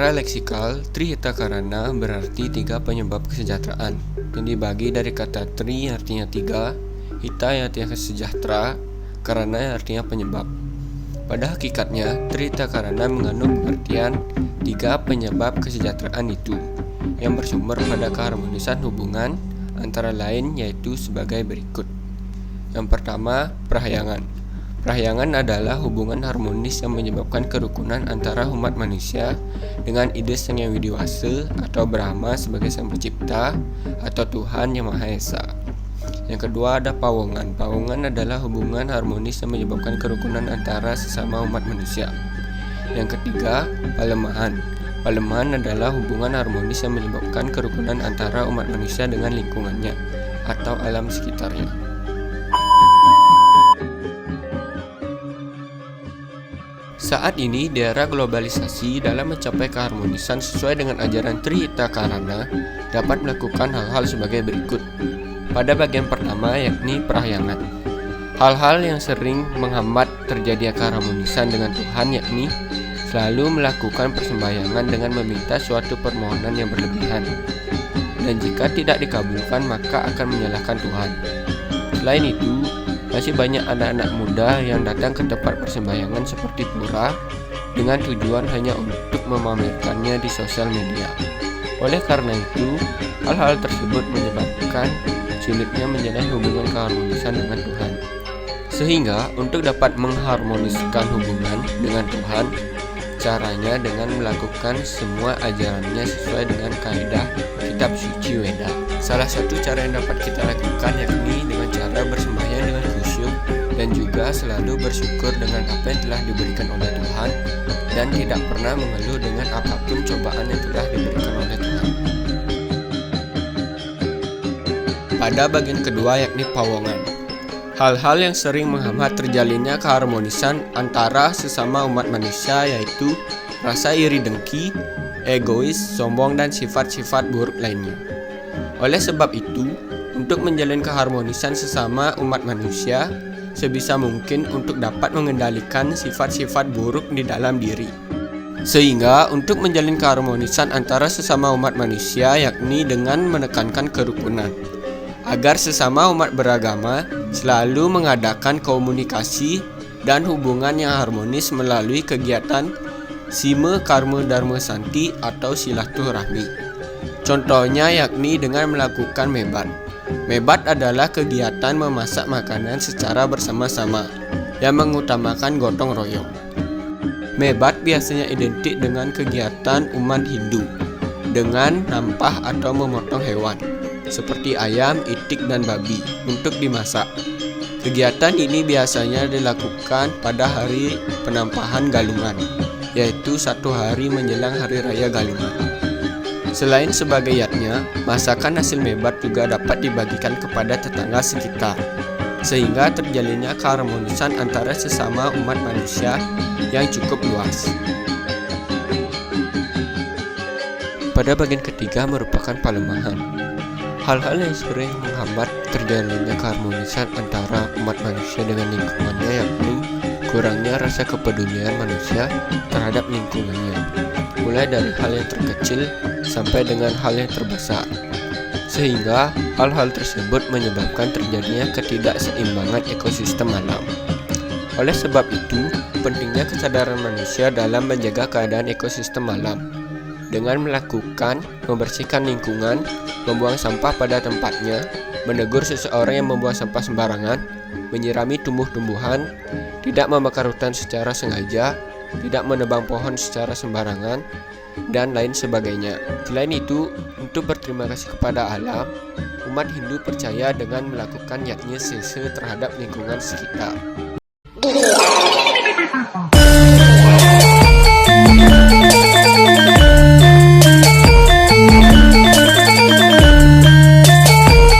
Secara leksikal, Trihita Karana berarti tiga penyebab kesejahteraan, yang dibagi dari kata tri yang artinya tiga, hita yang artinya sejahtera, karana yang artinya penyebab. Pada hakikatnya, Trihita Karana mengandung pengertian tiga penyebab kesejahteraan itu, yang bersumber pada keharmonisan hubungan antara lain yaitu sebagai berikut. Yang pertama, perahyangan. Perahyangan adalah hubungan harmonis yang menyebabkan kerukunan antara umat manusia dengan ide Sang Yang Widiwasa atau Brahma sebagai Sang Pencipta atau Tuhan Yang Maha Esa. Yang kedua ada pawongan. Pawongan adalah hubungan harmonis yang menyebabkan kerukunan antara sesama umat manusia. Yang ketiga, palemahan. Palemahan adalah hubungan harmonis yang menyebabkan kerukunan antara umat manusia dengan lingkungannya atau alam sekitarnya. Saat ini, di era globalisasi, dalam mencapai keharmonisan sesuai dengan ajaran Trihita Karana dapat melakukan hal-hal sebagai berikut. Pada bagian pertama, yakni perahyangan. Hal-hal yang sering menghambat terjadinya keharmonisan dengan Tuhan yakni selalu melakukan persembahyangan dengan meminta suatu permohonan yang berlebihan, dan jika tidak dikabulkan maka akan menyalahkan Tuhan. Selain itu, masih banyak anak-anak muda yang datang ke tempat persembahyangan seperti pura dengan tujuan hanya untuk memamerkannya di sosial media. Oleh karena itu, hal-hal tersebut menyebabkan sulitnya menjalin hubungan keharmonisan dengan Tuhan. Sehingga untuk dapat mengharmoniskan hubungan dengan Tuhan, caranya dengan melakukan semua ajarannya sesuai dengan kaidah kitab suci Weda. Salah satu cara yang dapat kita lakukan yakni dengan cara bersembahyang dengan khusyuk dan juga selalu bersyukur dengan apa yang telah diberikan oleh Tuhan dan tidak pernah mengeluh dengan apapun cobaan yang telah diberikan oleh Tuhan. Pada bagian kedua yakni pawongan. Hal-hal yang sering menghambat terjalinnya keharmonisan antara sesama umat manusia yaitu rasa iri dengki, egois, sombong, dan sifat-sifat buruk lainnya. Oleh sebab itu, untuk menjalin keharmonisan sesama umat manusia, sebisa mungkin untuk dapat mengendalikan sifat-sifat buruk di dalam diri. Sehingga untuk menjalin keharmonisan antara sesama umat manusia yakni dengan menekankan kerukunan, agar sesama umat beragama selalu mengadakan komunikasi dan hubungan yang harmonis melalui kegiatan Sima Karma Dharma Santi atau silaturahmi. Contohnya yakni dengan melakukan mebat. Mebat adalah kegiatan memasak makanan secara bersama-sama yang mengutamakan gotong royong. Mebat biasanya identik dengan kegiatan umat Hindu dengan nampah atau memotong hewan seperti ayam, itik, dan babi untuk dimasak. Kegiatan ini biasanya dilakukan pada hari penampahan Galungan, yaitu 1 hari menjelang Hari Raya Galungan. Selain sebagai yatnya, masakan hasil mebat juga dapat dibagikan kepada tetangga sekitar, sehingga terjalinnya keharmonisan antara sesama umat manusia yang cukup luas. Pada bagian ketiga merupakan palemahan. Hal-hal yang sering menghambat terjalinnya keharmonisan antara umat manusia dengan lingkungannya yakni kurangnya rasa kepedulian manusia terhadap lingkungannya, mulai dari hal yang terkecil sampai dengan hal yang terbesar. Sehingga hal-hal tersebut menyebabkan terjadinya ketidakseimbangan ekosistem alam. Oleh sebab itu, pentingnya kesadaran manusia dalam menjaga keadaan ekosistem alam dengan melakukan membersihkan lingkungan, membuang sampah pada tempatnya, menegur seseorang yang membuang sampah sembarangan, menyirami tumbuh-tumbuhan, tidak membakar hutan secara sengaja, tidak menebang pohon secara sembarangan, dan lain sebagainya. Selain itu, untuk berterima kasih kepada alam, umat Hindu percaya dengan melakukan yatnya sese terhadap lingkungan sekitar.